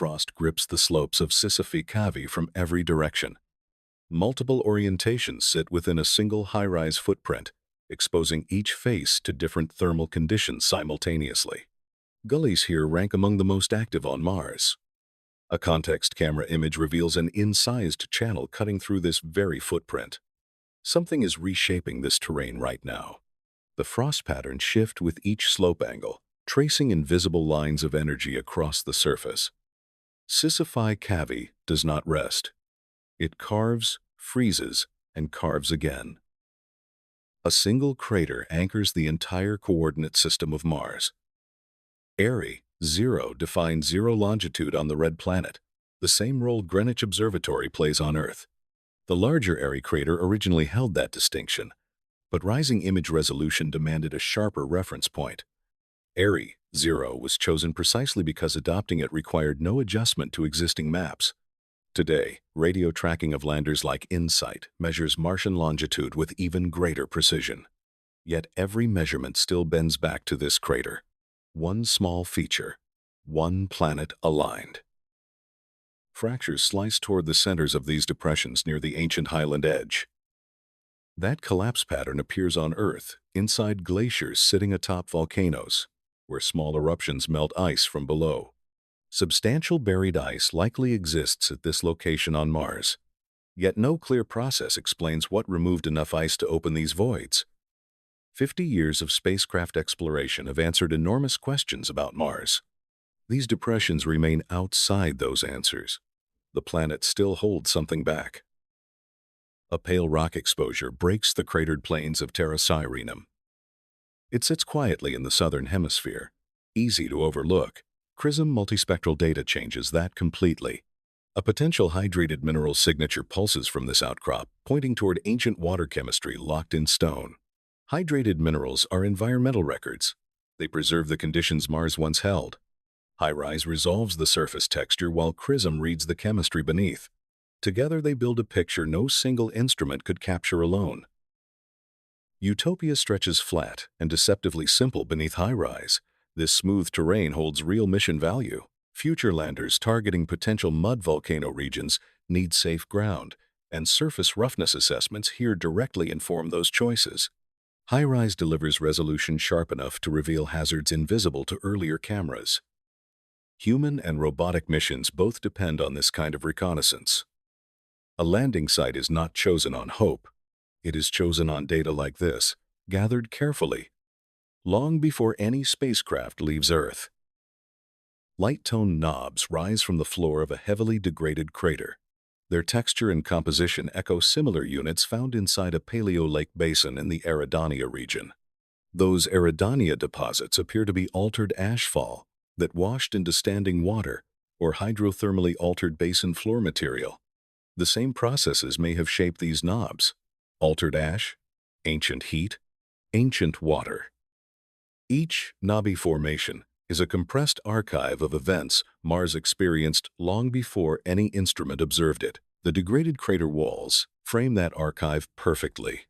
frost grips the slopes of Sisyphecavi from every direction. Multiple orientations sit within a single high-rise footprint, exposing each face to different thermal conditions simultaneously. Gullies here rank among the most active on Mars. A context camera image reveals an incised channel cutting through this very footprint. Something is reshaping this terrain right now. The frost patterns shift with each slope angle, tracing invisible lines of energy across the surface. Sisyphecavi does not rest. It carves, freezes, and carves again. A single crater anchors the entire coordinate system of Mars. ARI 0 defines zero longitude on the red planet, the same role Greenwich Observatory plays on Earth. The larger ARI crater originally held that distinction, but rising image resolution demanded a sharper reference point. ARI 0 was chosen precisely because adopting it required no adjustment to existing maps. Today, radio tracking of landers like InSight measures Martian longitude with even greater precision. Yet every measurement still bends back to this crater. One small feature, one planet aligned. Fractures slice toward the centers of these depressions near the ancient highland edge. That collapse pattern appears on Earth, inside glaciers sitting atop volcanoes, where small eruptions melt ice from below. Substantial buried ice likely exists at this location on Mars, yet no clear process explains what removed enough ice to open these voids. 50 years of spacecraft exploration have answered enormous questions about Mars. These depressions remain outside those answers. The planet still holds something back. A pale rock exposure breaks the cratered plains of Terra Sirenum. It sits quietly in the southern hemisphere, easy to overlook. CRISM multispectral data changes that completely. A potential hydrated mineral signature pulses from this outcrop, pointing toward ancient water chemistry locked in stone. Hydrated minerals are environmental records. They preserve the conditions Mars once held. HiRISE resolves the surface texture while CRISM reads the chemistry beneath. Together they build a picture no single instrument could capture alone. Utopia stretches flat and deceptively simple beneath HiRISE. This smooth terrain holds real mission value. Future landers targeting potential mud volcano regions need safe ground, and surface roughness assessments here directly inform those choices. HiRISE delivers resolution sharp enough to reveal hazards invisible to earlier cameras. Human and robotic missions both depend on this kind of reconnaissance. A landing site is not chosen on hope. It is chosen on data like this, gathered carefully, long before any spacecraft leaves Earth. Light-tone knobs rise from the floor of a heavily degraded crater. Their texture and composition echo similar units found inside a Paleo-lake basin in the Eridania region. Those Eridania deposits appear to be altered ashfall that washed into standing water or hydrothermally altered basin floor material. The same processes may have shaped these knobs: altered ash, ancient heat, ancient water. Each knobby formation is a compressed archive of events Mars experienced long before any instrument observed it. The degraded crater walls frame that archive perfectly.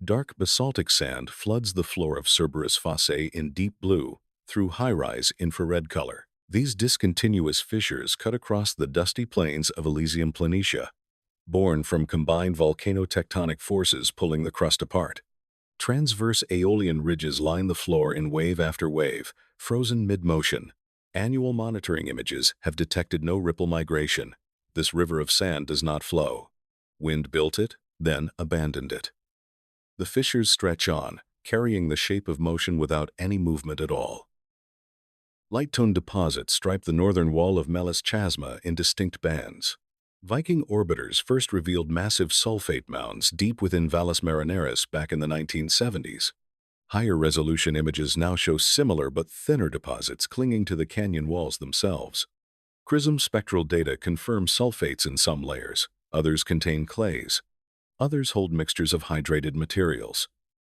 Dark basaltic sand floods the floor of Cerberus Fossae in deep blue through HiRISE infrared color. These discontinuous fissures cut across the dusty plains of Elysium Planitia, born from combined volcano-tectonic forces pulling the crust apart. Transverse aeolian ridges line the floor in wave after wave, frozen mid-motion. Annual monitoring images have detected no ripple migration. This river of sand does not flow. Wind built it, then abandoned it. The fissures stretch on, carrying the shape of motion without any movement at all. Light-tone deposits stripe the northern wall of Melas Chasma in distinct bands. Viking orbiters first revealed massive sulfate mounds deep within Valles Marineris back in the 1970s. Higher resolution images now show similar but thinner deposits clinging to the canyon walls themselves. CRISM spectral data confirm sulfates in some layers, others contain clays. Others hold mixtures of hydrated materials.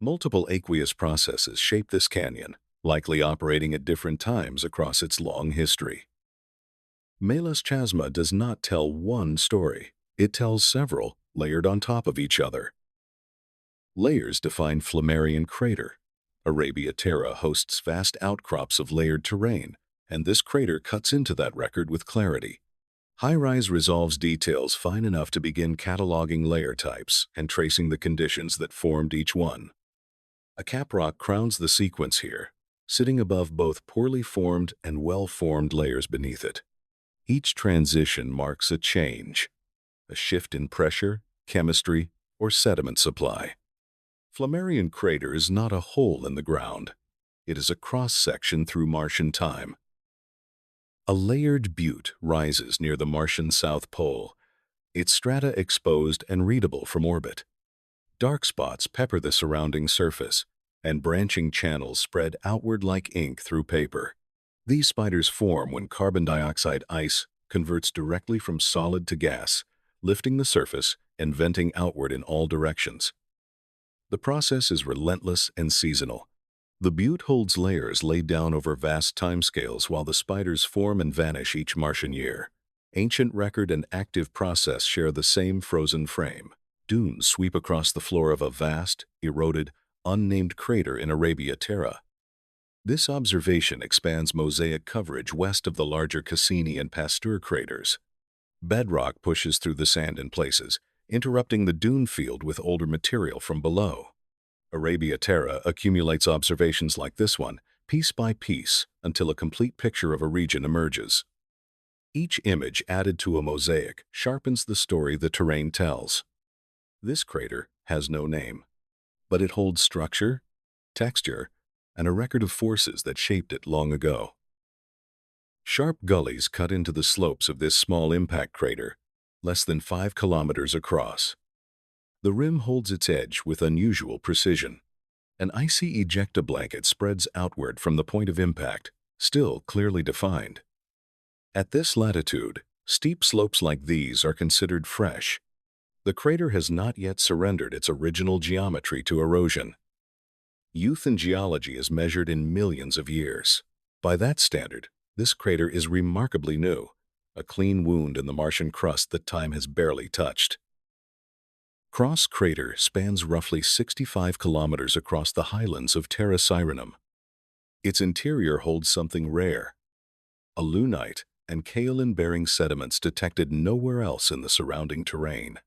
Multiple aqueous processes shape this canyon, likely operating at different times across its long history. Melas Chasma does not tell one story. It tells several, layered on top of each other. Layers define Flammarion Crater. Arabia Terra hosts vast outcrops of layered terrain, and this crater cuts into that record with clarity. HiRISE resolves details fine enough to begin cataloging layer types and tracing the conditions that formed each one. A caprock crowns the sequence here, sitting above both poorly formed and well-formed layers beneath it. Each transition marks a change, a shift in pressure, chemistry, or sediment supply. Flammarion Crater is not a hole in the ground. It is a cross-section through Martian time. A layered butte rises near the Martian South Pole, its strata exposed and readable from orbit. Dark spots pepper the surrounding surface, and branching channels spread outward like ink through paper. These spiders form when carbon dioxide ice converts directly from solid to gas, lifting the surface and venting outward in all directions. The process is relentless and seasonal. The butte holds layers laid down over vast timescales while the spiders form and vanish each Martian year. Ancient record and active process share the same frozen frame. Dunes sweep across the floor of a vast, eroded, unnamed crater in Arabia Terra. This observation expands mosaic coverage west of the larger Cassini and Pasteur craters. Bedrock pushes through the sand in places, interrupting the dune field with older material from below. Arabia Terra accumulates observations like this one, piece by piece, until a complete picture of a region emerges. Each image added to a mosaic sharpens the story the terrain tells. This crater has no name, but it holds structure, texture, and a record of forces that shaped it long ago. Sharp gullies cut into the slopes of this small impact crater, less than 5 kilometers across. The rim holds its edge with unusual precision. An icy ejecta blanket spreads outward from the point of impact, still clearly defined. At this latitude, steep slopes like these are considered fresh. The crater has not yet surrendered its original geometry to erosion. Youth in geology is measured in millions of years. By that standard, this crater is remarkably new, a clean wound in the Martian crust that time has barely touched. Cross Crater spans roughly 65 kilometers across the highlands of Terra Sirenum. Its interior holds something rare, a lunite and kaolin-bearing sediments detected nowhere else in the surrounding terrain.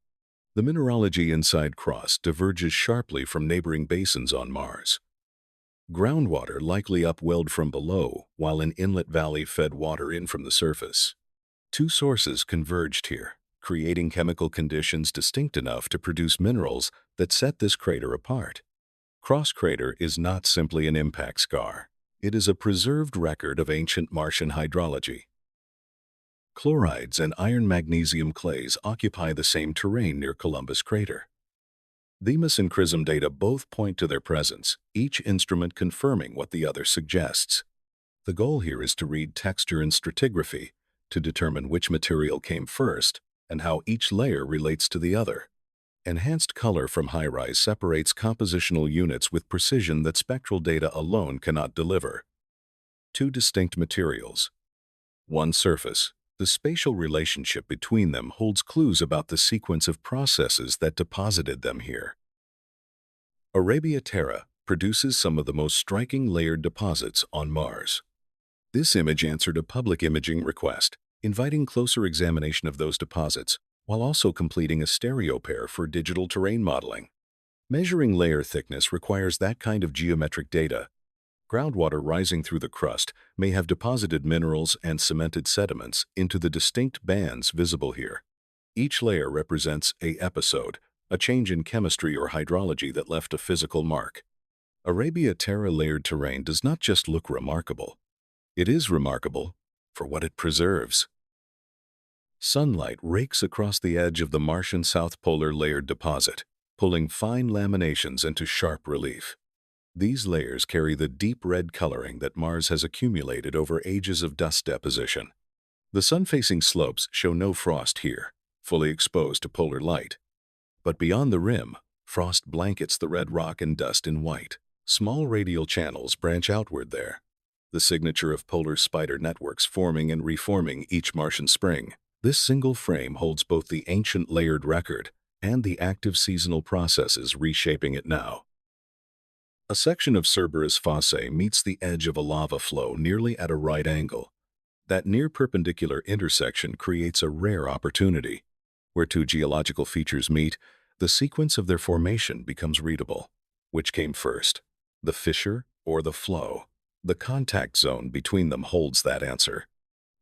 The mineralogy inside Cross diverges sharply from neighboring basins on Mars. Groundwater likely upwelled from below, while an inlet valley fed water in from the surface. Two sources converged here, creating chemical conditions distinct enough to produce minerals that set this crater apart. Cross Crater is not simply an impact scar. It is a preserved record of ancient Martian hydrology. Chlorides and iron-magnesium clays occupy the same terrain near Columbus Crater. Themis and Chrism data both point to their presence, each instrument confirming what the other suggests. The goal here is to read texture and stratigraphy, to determine which material came first and how each layer relates to the other. Enhanced color from HiRISE separates compositional units with precision that spectral data alone cannot deliver. Two distinct materials. One surface. The spatial relationship between them holds clues about the sequence of processes that deposited them here. Arabia Terra produces some of the most striking layered deposits on Mars. This image answered a public imaging request, inviting closer examination of those deposits, while also completing a stereo pair for digital terrain modeling. Measuring layer thickness requires that kind of geometric data. Groundwater rising through the crust may have deposited minerals and cemented sediments into the distinct bands visible here. Each layer represents an episode, a change in chemistry or hydrology that left a physical mark. Arabia Terra layered terrain does not just look remarkable. It is remarkable for what it preserves. Sunlight rakes across the edge of the Martian South Polar layered deposit, pulling fine laminations into sharp relief. These layers carry the deep red coloring that Mars has accumulated over ages of dust deposition. The sun-facing slopes show no frost here, fully exposed to polar light. But beyond the rim, frost blankets the red rock and dust in white. Small radial channels branch outward there, the signature of polar spider networks forming and reforming each Martian spring. This single frame holds both the ancient layered record and the active seasonal processes reshaping it now. A section of Cerberus fossae meets the edge of a lava flow nearly at a right angle. That near-perpendicular intersection creates a rare opportunity. Where two geological features meet, the sequence of their formation becomes readable. Which came first, the fissure or the flow? The contact zone between them holds that answer.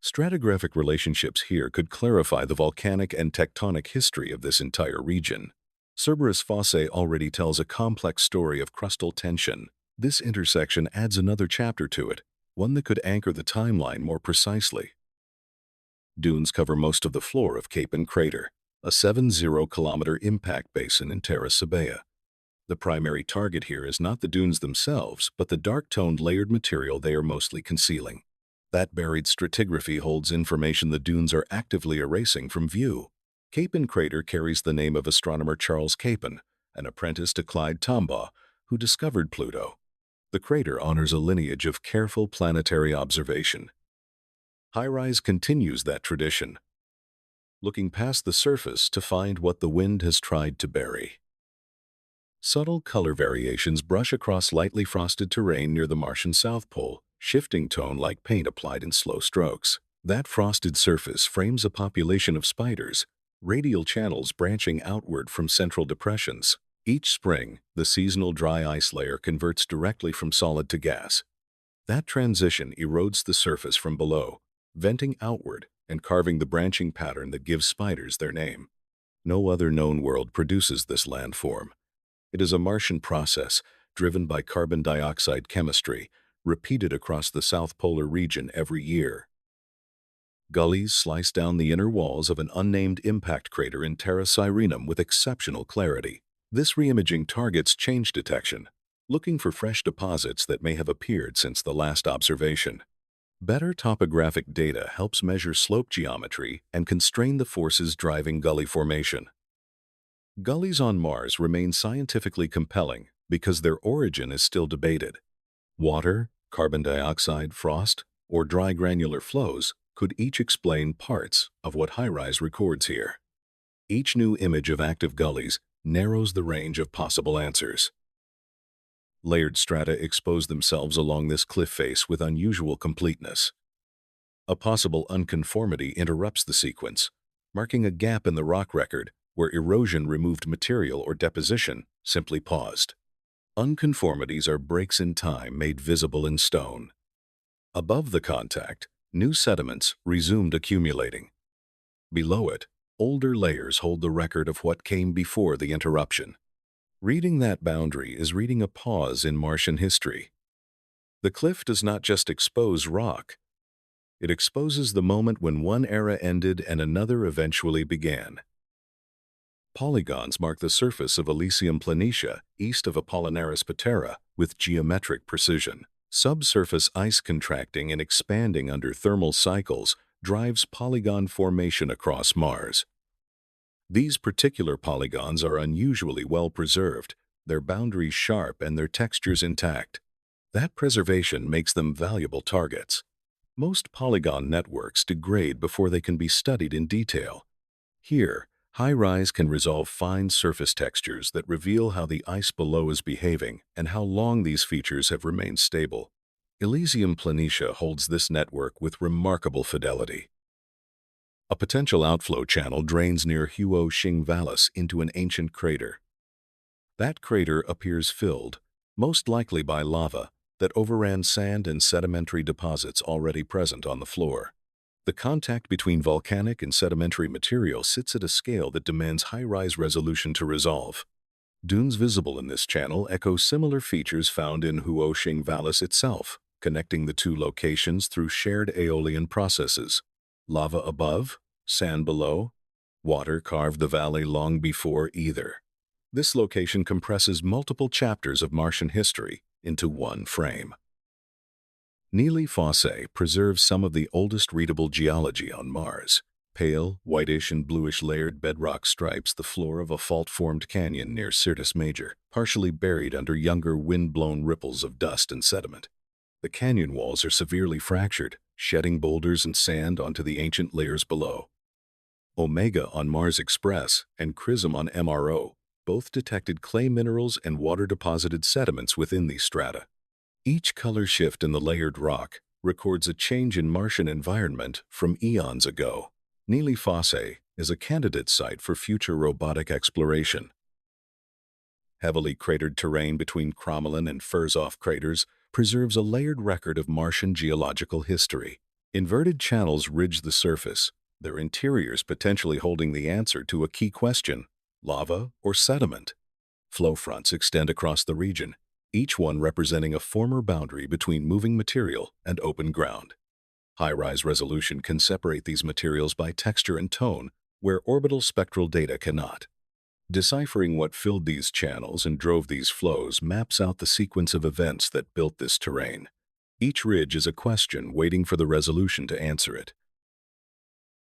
Stratigraphic relationships here could clarify the volcanic and tectonic history of this entire region. Cerberus fossae already tells a complex story of crustal tension. This intersection adds another chapter to it, one that could anchor the timeline more precisely. Dunes cover most of the floor of Cape and Crater, a 70-kilometer impact basin in Terra Sabea. The primary target here is not the dunes themselves, but the dark-toned layered material they are mostly concealing. That buried stratigraphy holds information the dunes are actively erasing from view. Cape and Crater carries the name of astronomer Charles Capon, an apprentice to Clyde Tombaugh, who discovered Pluto. The crater honors a lineage of careful planetary observation. HiRISE continues that tradition, looking past the surface to find what the wind has tried to bury. Subtle color variations brush across lightly frosted terrain near the Martian South Pole, shifting tone like paint applied in slow strokes. That frosted surface frames a population of spiders, radial channels branching outward from central depressions. Each spring, the seasonal dry ice layer converts directly from solid to gas. That transition erodes the surface from below, venting outward and carving the branching pattern that gives spiders their name. No other known world produces this landform. It is a Martian process driven by carbon dioxide chemistry, repeated across the South Polar region every year. Gullies slice down the inner walls of an unnamed impact crater in Terra Sirenum with exceptional clarity. This reimaging targets change detection, looking for fresh deposits that may have appeared since the last observation. Better topographic data helps measure slope geometry and constrain the forces driving gully formation. Gullies on Mars remain scientifically compelling because their origin is still debated. Water, carbon dioxide, frost, or dry granular flows could each explain parts of what HiRISE records here. Each new image of active gullies narrows the range of possible answers. Layered strata expose themselves along this cliff face with unusual completeness. A possible unconformity interrupts the sequence, marking a gap in the rock record where erosion removed material or deposition simply paused. Unconformities are breaks in time made visible in stone. Above the contact, new sediments resumed accumulating. Below it, older layers hold the record of what came before the interruption. Reading that boundary is reading a pause in Martian history. The cliff does not just expose rock. It exposes the moment when one era ended and another eventually began. Polygons mark the surface of Elysium Planitia, east of Apollinaris Patera, with geometric precision. Subsurface ice contracting and expanding under thermal cycles drives polygon formation across Mars. These particular polygons are unusually well preserved, their boundaries sharp and their textures intact. That preservation makes them valuable targets. Most polygon networks degrade before they can be studied in detail. Here, HiRISE can resolve fine surface textures that reveal how the ice below is behaving and how long these features have remained stable. Elysium Planitia holds this network with remarkable fidelity. A potential outflow channel drains near Huo Xing Vallis into an ancient crater. That crater appears filled, most likely by lava, that overran sand and sedimentary deposits already present on the floor. The contact between volcanic and sedimentary material sits at a scale that demands HiRISE resolution to resolve. Dunes visible in this channel echo similar features found in Huo Xing Vallis itself, connecting the two locations through shared aeolian processes. Lava above, sand below, water carved the valley long before either. This location compresses multiple chapters of Martian history into one frame. Neely fossae preserves some of the oldest readable geology on Mars. Pale, whitish, and bluish layered bedrock stripes the floor of a fault-formed canyon near Syrtis Major, partially buried under younger wind-blown ripples of dust and sediment. The canyon walls are severely fractured, shedding boulders and sand onto the ancient layers below. Omega on Mars Express and Chrism on MRO both detected clay minerals and water-deposited sediments within these strata. Each color shift in the layered rock records a change in Martian environment from eons ago. Neely Fosse is a candidate site for future robotic exploration. Heavily cratered terrain between Crommelin and Furzoff craters preserves a layered record of Martian geological history. Inverted channels ridge the surface, their interiors potentially holding the answer to a key question: lava or sediment? Flow fronts extend across the region, each one representing a former boundary between moving material and open ground. HiRISE resolution can separate these materials by texture and tone, where orbital spectral data cannot. Deciphering what filled these channels and drove these flows maps out the sequence of events that built this terrain. Each ridge is a question waiting for the resolution to answer it.